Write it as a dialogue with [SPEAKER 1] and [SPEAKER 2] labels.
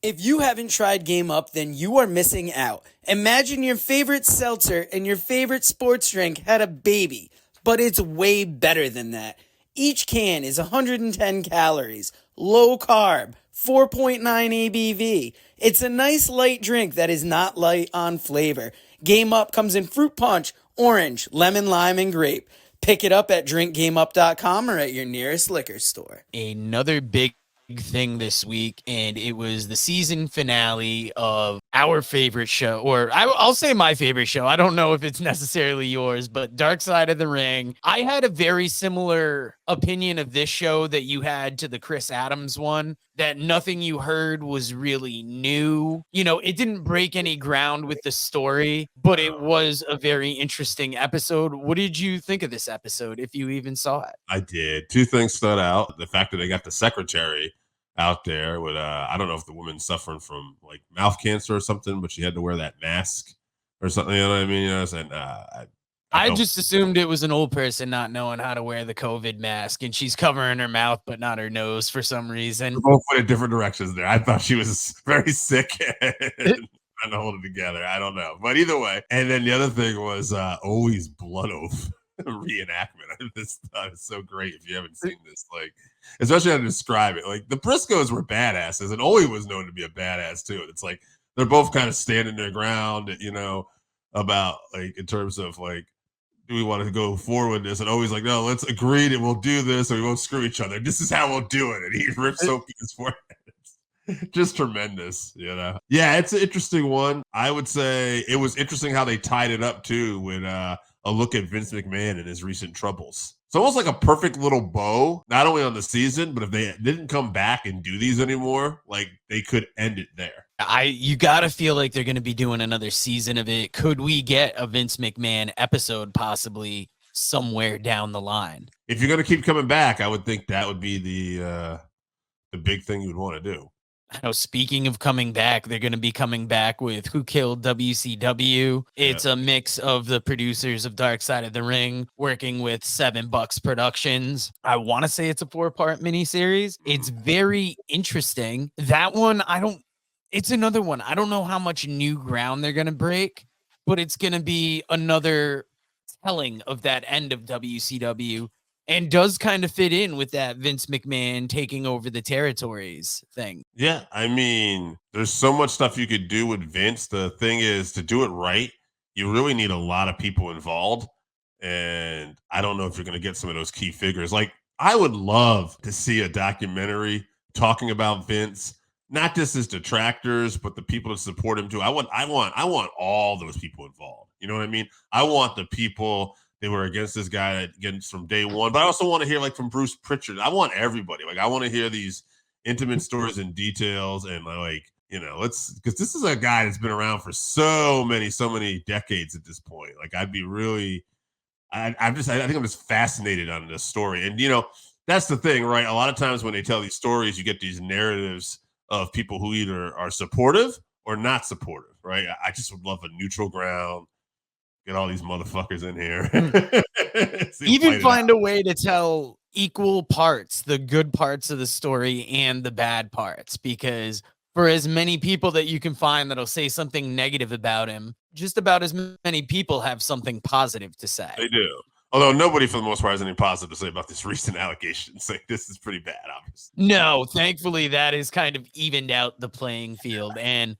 [SPEAKER 1] If you haven't tried Game Up, then you are missing out. Imagine your favorite seltzer and your favorite sports drink had a baby, but it's way better than that. Each can is 110 calories, low carb, 4.9 ABV. It's a nice light drink that is not light on flavor. Game Up comes in fruit punch, orange, lemon, lime, and grape. Pick it up at drinkgameup.com or at your nearest liquor store.
[SPEAKER 2] Another big thing this week, and it was the season finale of our favorite show, or I'll say my favorite show. I don't know if it's necessarily yours, but Dark Side of the Ring. I had a very similar opinion of this show that you had to the Chris Adams one, that nothing you heard was really new. You know, it didn't break any ground with the story, but it was a very interesting episode. What did you think of this episode, if you even saw it?
[SPEAKER 3] I did. Two things stood out. The fact that they got the secretary out there with I don't know if the woman's suffering from like mouth cancer or something, but she had to wear that mask or something. You know what I mean? You know, and
[SPEAKER 2] I just assumed it was an old person not knowing how to wear the COVID mask, and she's covering her mouth but not her nose for some reason.
[SPEAKER 3] We're both went in different directions there. I thought she was very sick and trying to hold it together. I don't know, but either way. And then the other thing was always blood oath reenactment. This stuff is so great if you haven't seen this. Like, especially how to describe it. Like the Briscoes were badasses, and Owie was known to be a badass too. It's like they're both kind of standing their ground, you know, about like in terms of like, do we want to go forward with this? And always like, no, let's agree that we'll do this or we won't screw each other. This is how we'll do it. And he rips Sophie's forehead. Just tremendous, you know. Yeah, it's an interesting one. I would say it was interesting how they tied it up too with a look at Vince McMahon and his recent troubles. It's almost like a perfect little bow, not only on the season, but if they didn't come back and do these anymore, like they could end it there.
[SPEAKER 2] You gotta feel like they're gonna be doing another season of it. Could we get a Vince McMahon episode possibly somewhere down the line?
[SPEAKER 3] If you're gonna keep coming back, I would think that would be the big thing you would want to do.
[SPEAKER 2] Now, speaking of coming back, they're going to be coming back with Who Killed WCW. It's a mix of the producers of Dark Side of the Ring working with $7 Productions. I want to say it's a 4-part miniseries. It's very interesting. That one, it's another one. I don't know how much new ground they're going to break, but it's going to be another telling of that end of WCW. And does kind of fit in with that Vince McMahon taking over the territories thing.
[SPEAKER 3] Yeah, I mean, there's so much stuff you could do with Vince. The thing is, to do it right, you really need a lot of people involved. And I don't know if you're going to get some of those key figures. Like, I would love to see a documentary talking about Vince, not just his detractors, but the people that support him too. I want all those people involved. You know what I mean? I want the people they were against this guy against from day one. But I also want to hear like from Bruce Pritchard. I want everybody. Like I want to hear these intimate stories and details and like, you know, because this is a guy that's been around for so many decades at this point. Like I'd be really, I think I'm just fascinated on this story. And, you know, that's the thing, right? A lot of times when they tell these stories, you get these narratives of people who either are supportive or not supportive, right? I just would love a neutral ground. Get all these motherfuckers in here.
[SPEAKER 2] Even find a way to tell equal parts, the good parts of the story and the bad parts, because for as many people that you can find that'll say something negative about him, just about as many people have something positive to say.
[SPEAKER 3] They do. Although nobody, for the most part, has any positive to say about this recent allegations. Like, this is pretty bad, obviously.
[SPEAKER 2] No, thankfully, that has kind of evened out the playing field. And